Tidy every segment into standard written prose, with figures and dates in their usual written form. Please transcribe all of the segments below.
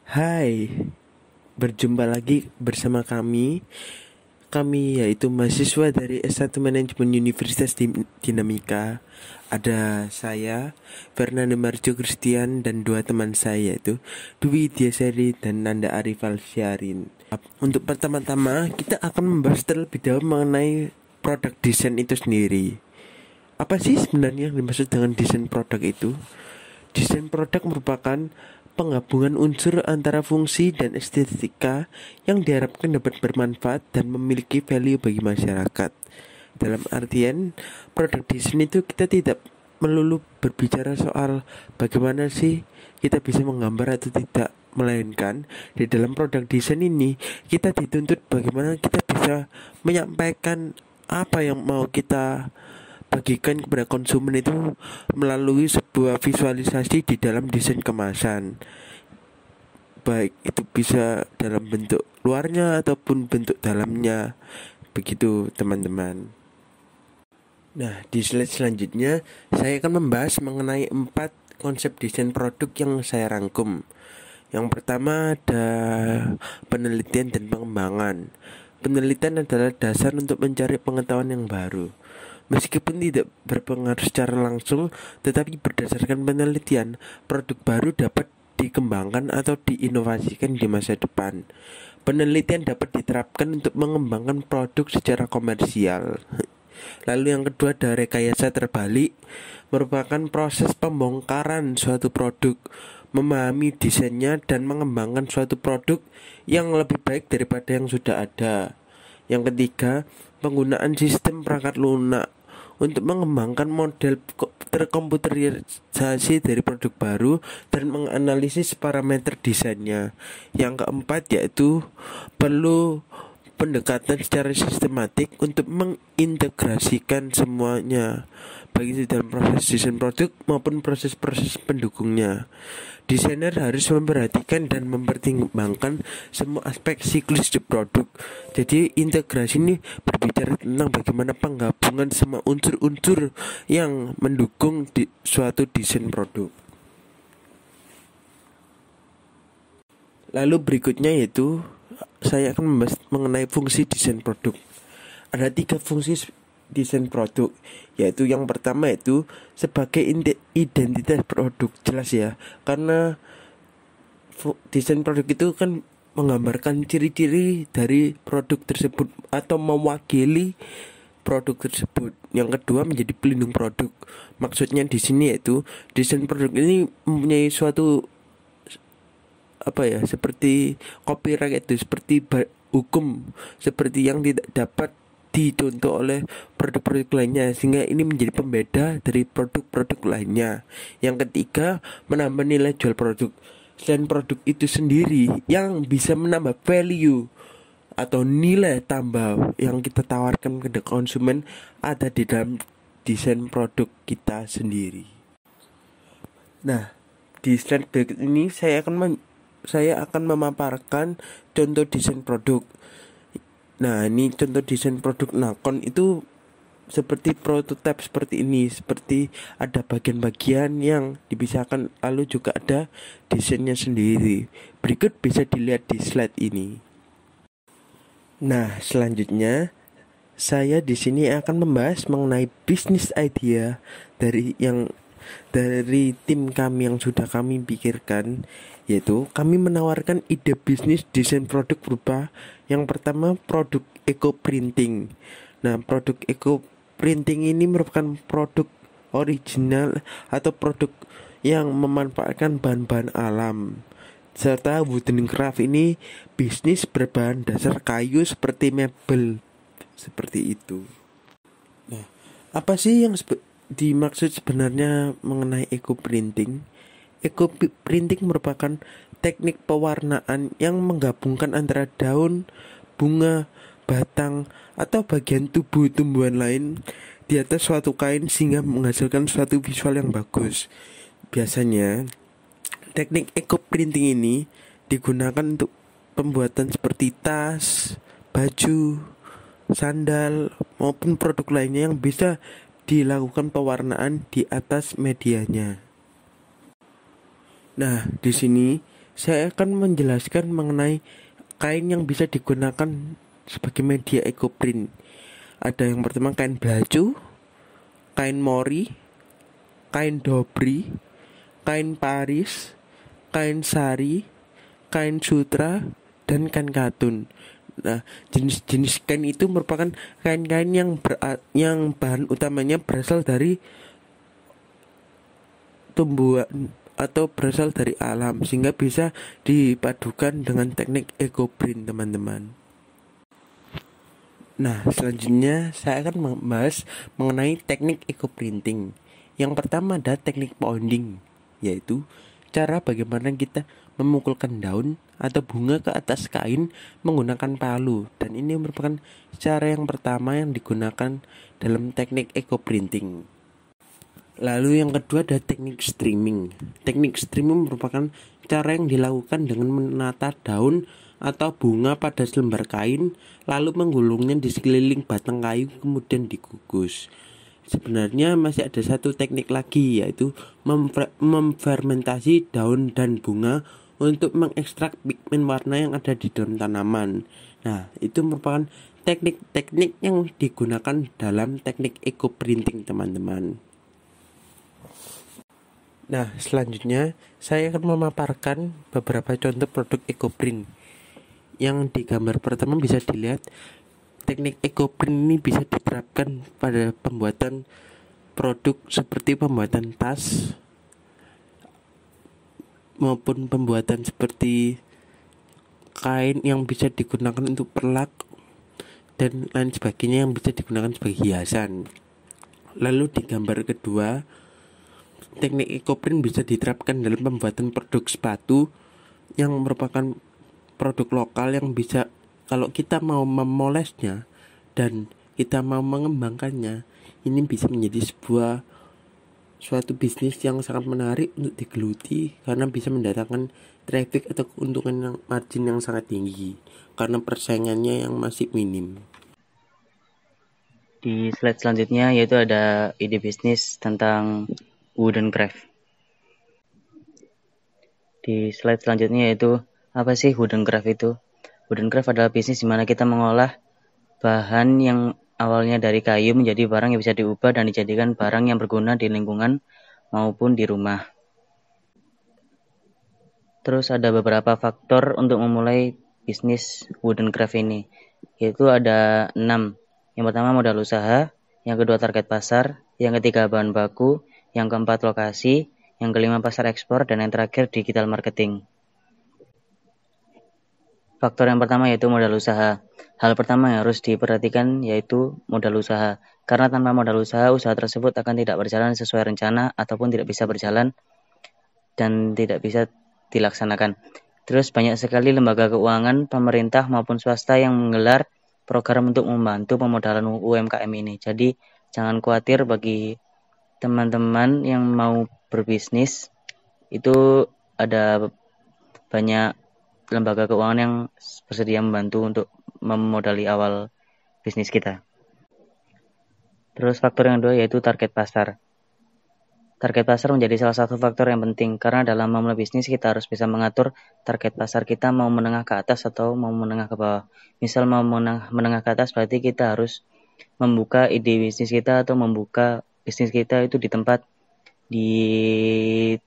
Hai, berjumpa lagi bersama kami. Kami yaitu mahasiswa dari S1 Manajemen Universitas Dinamika. Ada saya, Fernando Marjo Christian, dan dua teman saya yaitu Dwi Diasari dan Nanda Arifal Syarin. Untuk pertama-tama, kita akan membahas terlebih dahulu mengenai produk desain itu sendiri. Apa sih sebenarnya yang dimaksud dengan desain produk itu? Desain produk merupakan penggabungan unsur antara fungsi dan estetika yang diharapkan dapat bermanfaat dan memiliki value bagi masyarakat. Dalam artian, produk desain itu kita tidak melulu berbicara soal bagaimana sih kita bisa menggambar atau tidak, melainkan di dalam produk desain ini kita dituntut bagaimana kita bisa menyampaikan apa yang mau kita bagikan kepada konsumen itu melalui sebuah visualisasi di dalam desain kemasan, baik itu bisa dalam bentuk luarnya ataupun bentuk dalamnya. Begitu teman-teman. Nah, di slide selanjutnya saya akan membahas mengenai 4 konsep desain produk yang saya rangkum. Yang pertama ada penelitian dan pengembangan. Penelitian adalah dasar untuk mencari pengetahuan yang baru. Meskipun tidak berpengaruh secara langsung, tetapi berdasarkan penelitian, produk baru dapat dikembangkan atau diinovasikan di masa depan. Penelitian dapat diterapkan untuk mengembangkan produk secara komersial. Lalu yang kedua ada rekayasa terbalik, merupakan proses pembongkaran suatu produk, memahami desainnya dan mengembangkan suatu produk yang lebih baik daripada yang sudah ada. Yang ketiga, penggunaan sistem perangkat lunak untuk mengembangkan model terkomputerisasi dari produk baru dan menganalisis parameter desainnya. Yang keempat yaitu perlu pendekatan secara sistematik untuk mengintegrasikan semuanya, baik itu dalam proses desain produk maupun proses-proses pendukungnya. Desainer harus memperhatikan dan mempertimbangkan semua aspek siklus di produk. Jadi integrasi ini berbicara tentang bagaimana penggabungan semua unsur-unsur yang mendukung suatu desain produk. Lalu berikutnya yaitu saya akan membahas mengenai fungsi desain produk. Ada 3 fungsi desain produk, yaitu yang pertama itu sebagai identitas produk. Jelas ya, karena desain produk itu kan menggambarkan ciri-ciri dari produk tersebut atau mewakili produk tersebut. Yang kedua menjadi pelindung produk. Maksudnya di sini yaitu desain produk ini mempunyai suatu seperti copyright, itu seperti hukum, seperti yang tidak dapat dicontoh oleh produk-produk lainnya, sehingga ini menjadi pembeda dari produk-produk lainnya. Yang ketiga, menambah nilai jual produk. Selain produk itu sendiri yang bisa menambah value atau nilai tambah yang kita tawarkan ke konsumen ada di dalam desain produk kita sendiri. Nah, di slide berikut ini saya akan memaparkan contoh desain produk. Nah, ini contoh desain produk Nakon itu seperti prototipe seperti ini, seperti ada bagian-bagian yang dipisahkan, lalu juga ada desainnya sendiri. Berikut bisa dilihat di slide ini. Nah, selanjutnya saya di sini akan membahas mengenai bisnis idea dari tim kami yang sudah kami pikirkan, yaitu kami menawarkan ide bisnis desain produk berupa yang pertama produk eco printing. Nah, produk eco printing ini merupakan produk original atau produk yang memanfaatkan bahan-bahan alam. Serta wooden craft ini bisnis berbahan dasar kayu seperti mebel, seperti itu. Nah, apa sih yang dimaksud sebenarnya mengenai eco printing? Eco printing merupakan teknik pewarnaan yang menggabungkan antara daun, bunga, batang, atau bagian tubuh tumbuhan lain di atas suatu kain sehingga menghasilkan suatu visual yang bagus. Biasanya, teknik eco printing ini digunakan untuk pembuatan seperti tas, baju, sandal, maupun produk lainnya yang bisa dilakukan pewarnaan di atas medianya. Nah, di sini Saya akan menjelaskan mengenai kain yang bisa digunakan sebagai media ekoprint. Ada yang pertama kain belacu, kain mori, kain dobri, kain paris, kain sari, kain sutra, dan kain katun. Nah, jenis-jenis kain itu merupakan kain-kain yang bahan utamanya berasal dari tumbuhan atau berasal dari alam, sehingga bisa dipadukan dengan teknik ekoprint, teman-teman. Nah, selanjutnya saya akan membahas mengenai teknik ekoprinting. Yang pertama ada teknik pounding, yaitu cara bagaimana kita memukulkan daun atau bunga ke atas kain menggunakan palu, dan ini merupakan cara yang pertama yang digunakan dalam teknik ekoprinting. Lalu yang kedua ada teknik streaming. Teknik streaming merupakan cara yang dilakukan dengan menata daun atau bunga pada selembar kain, lalu menggulungnya di sekeliling batang kayu kemudian dikukus. Sebenarnya masih ada satu teknik lagi, yaitu memfermentasi daun dan bunga untuk mengekstrak pigmen warna yang ada di dalam tanaman. Nah, itu merupakan teknik-teknik yang digunakan dalam teknik ekoprinting, teman-teman. Nah, selanjutnya saya akan memaparkan beberapa contoh produk ekoprint. Yang di gambar pertama bisa dilihat, teknik ekoprint ini bisa diterapkan pada pembuatan produk seperti pembuatan tas maupun pembuatan seperti kain yang bisa digunakan untuk perlak dan lain sebagainya yang bisa digunakan sebagai hiasan. Lalu di gambar kedua, teknik ekoprint bisa diterapkan dalam pembuatan produk sepatu yang merupakan produk lokal yang bisa, kalau kita mau memolesnya dan kita mau mengembangkannya, ini bisa menjadi suatu bisnis yang sangat menarik untuk digeluti karena bisa mendatangkan traffic atau keuntungan yang margin yang sangat tinggi karena persaingannya yang masih minim. Di slide selanjutnya yaitu ada ide bisnis tentang wooden craft. Di slide selanjutnya yaitu apa sih wooden craft itu? Wooden craft adalah bisnis di mana kita mengolah bahan yang awalnya dari kayu menjadi barang yang bisa diubah dan dijadikan barang yang berguna di lingkungan maupun di rumah. Terus ada beberapa faktor untuk memulai bisnis wooden craft ini, yaitu ada 6. Yang pertama modal usaha, yang kedua target pasar, yang ketiga bahan baku, yang keempat lokasi, yang kelima pasar ekspor, dan yang terakhir digital marketing. Faktor yang pertama yaitu modal usaha. Hal pertama yang harus diperhatikan yaitu modal usaha. Karena tanpa modal usaha tersebut akan tidak berjalan sesuai rencana ataupun tidak bisa berjalan dan tidak bisa dilaksanakan. Terus banyak sekali lembaga keuangan, pemerintah maupun swasta yang menggelar program untuk membantu pemodalan UMKM ini. Jadi jangan khawatir bagi teman-teman yang mau berbisnis, itu ada banyak lembaga keuangan yang bersedia membantu untuk memodali awal bisnis kita. Terus faktor yang kedua yaitu target pasar. Target pasar menjadi salah satu faktor yang penting karena dalam memulai bisnis kita harus bisa mengatur target pasar kita mau menengah ke atas atau mau menengah ke bawah. Misal mau menengah ke atas berarti kita harus membuka ide bisnis kita atau membuka bisnis kita itu di tempat di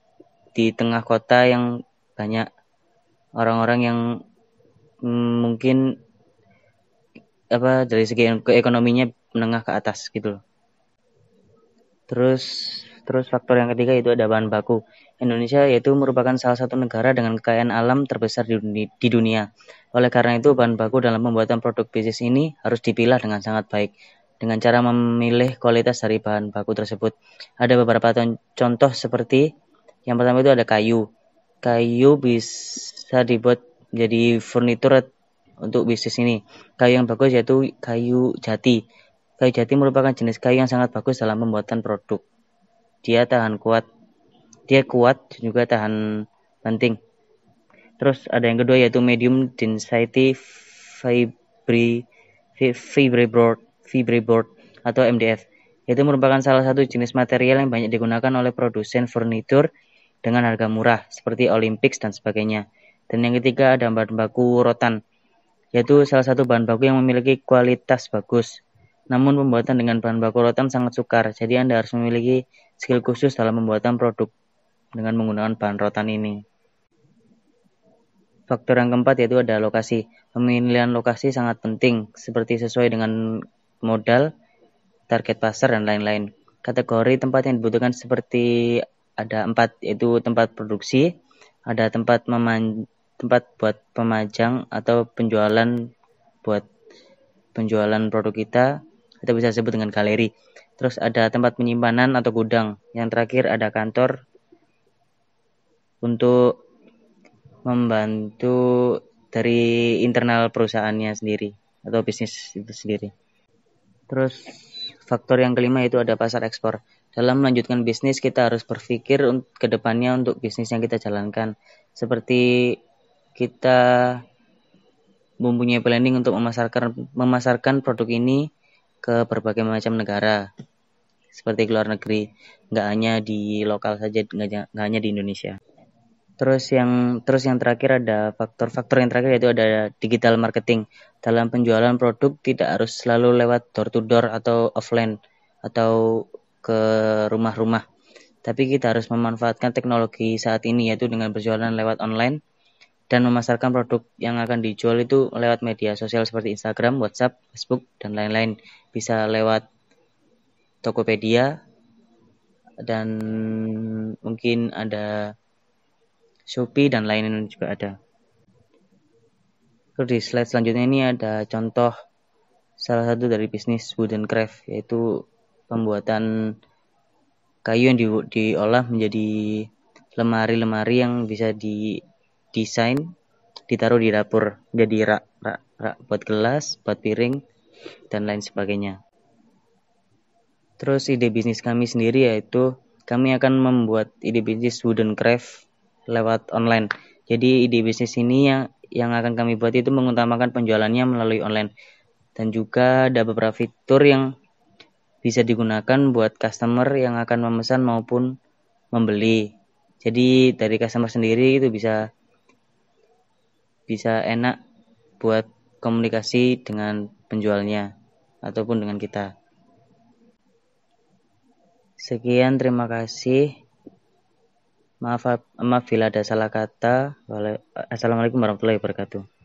tengah kota yang banyak orang-orang yang mungkin dari segi ekonominya menengah ke atas gitu. Terus faktor yang ketiga itu ada bahan baku. Indonesia yaitu merupakan salah satu negara dengan kekayaan alam terbesar di dunia. Oleh karena itu bahan baku dalam pembuatan produk bisnis ini harus dipilah dengan sangat baik. Dengan cara memilih kualitas dari bahan baku tersebut. Ada beberapa contoh seperti yang pertama itu ada kayu. Kayu bisa dibuat jadi furnitur untuk bisnis ini. Kayu yang bagus yaitu kayu jati. Kayu jati merupakan jenis kayu yang sangat bagus dalam pembuatan produk. Dia kuat juga tahan banting. Terus ada yang kedua yaitu medium density fiberboard atau MDF. Itu merupakan salah satu jenis material yang banyak digunakan oleh produsen furnitur dengan harga murah seperti Olympics dan sebagainya. Dan yang ketiga ada bahan baku rotan, yaitu salah satu bahan baku yang memiliki kualitas bagus. Namun pembuatan dengan bahan baku rotan sangat sukar, jadi Anda harus memiliki skill khusus dalam pembuatan produk dengan menggunakan bahan rotan ini. Faktor yang keempat yaitu ada lokasi. Pemilihan lokasi sangat penting, seperti sesuai dengan modal, target pasar, dan lain-lain. Kategori tempat yang dibutuhkan seperti ada 4, yaitu tempat produksi, ada tempat buat pemajang atau buat penjualan produk kita, atau bisa disebut dengan galeri. Terus ada tempat penyimpanan atau gudang. Yang terakhir ada kantor untuk membantu dari internal perusahaannya sendiri atau bisnis itu sendiri. Terus faktor yang kelima itu ada pasar ekspor. Dalam melanjutkan bisnis kita harus berpikir ke depannya untuk bisnis yang kita jalankan. Seperti kita mempunyai planning untuk memasarkan produk ini ke berbagai macam negara, seperti ke luar negeri, nggak hanya di lokal saja, nggak hanya di Indonesia. Terus yang terakhir ada faktor yang terakhir yaitu ada digital marketing. Dalam penjualan produk tidak harus selalu lewat door to door atau offline atau ke rumah-rumah. Tapi kita harus memanfaatkan teknologi saat ini yaitu dengan berjualan lewat online dan memasarkan produk yang akan dijual itu lewat media sosial seperti Instagram, WhatsApp, Facebook, dan lain-lain. Bisa lewat Tokopedia dan mungkin ada Shopee dan lain-lain juga ada. Terus di slide selanjutnya ini ada contoh salah satu dari bisnis wooden craft, yaitu pembuatan kayu yang diolah menjadi lemari-lemari yang bisa didesain, ditaruh di dapur, jadi rak buat gelas, buat piring, dan lain sebagainya. Terus ide bisnis kami sendiri yaitu kami akan membuat ide bisnis wooden craft lewat online. Jadi ide bisnis ini yang akan kami buat itu mengutamakan penjualannya melalui online. Dan juga ada beberapa fitur yang bisa digunakan buat customer yang akan memesan maupun membeli. Jadi dari customer sendiri itu bisa enak buat komunikasi dengan penjualnya ataupun dengan kita. Sekian, terima kasih. Maaf bila ada salah kata. Assalamualaikum warahmatullahi wabarakatuh.